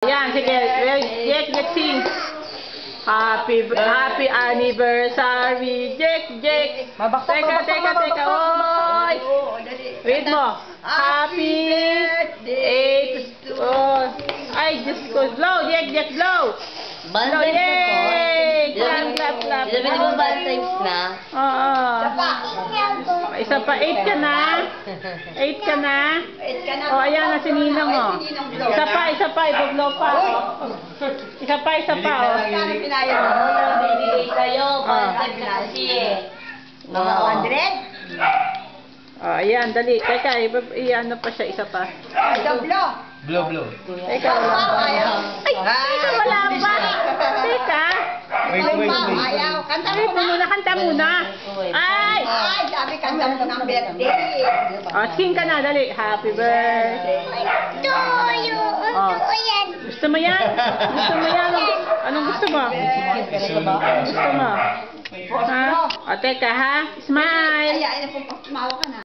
Yan, sige. Jack, sing. Happy anniversary, Jack. Teka. Oy. Read mo. Happy 8. Oh. Ay, Diyos ko. Blow, Jack, blow. Blow, yay! Clap. Sabi mo Valentine's na? Oo. Isa pa, 8 ka na. 8 ka na. O, ayan na si Ninong, o. Isa pa, ibublow pa. Isa pa, o. Pinayad mo. Bibigay sa'yo. Valentine's na kasi eh. Mga 100? O, ayan, dali. Teka, i-ano pa siya, isa pa. Blow. Teka, wala pa. Teka, wala pa. Teka. Wait. Ayaw, kanta muna. Ay, sabi kanta mo ng birthday. O, sing ka na, dali. Happy birthday. O, gusto mo yan? Anong gusto mo? Ha? O, teka, ha? Smile. Ay, pumawa ka na.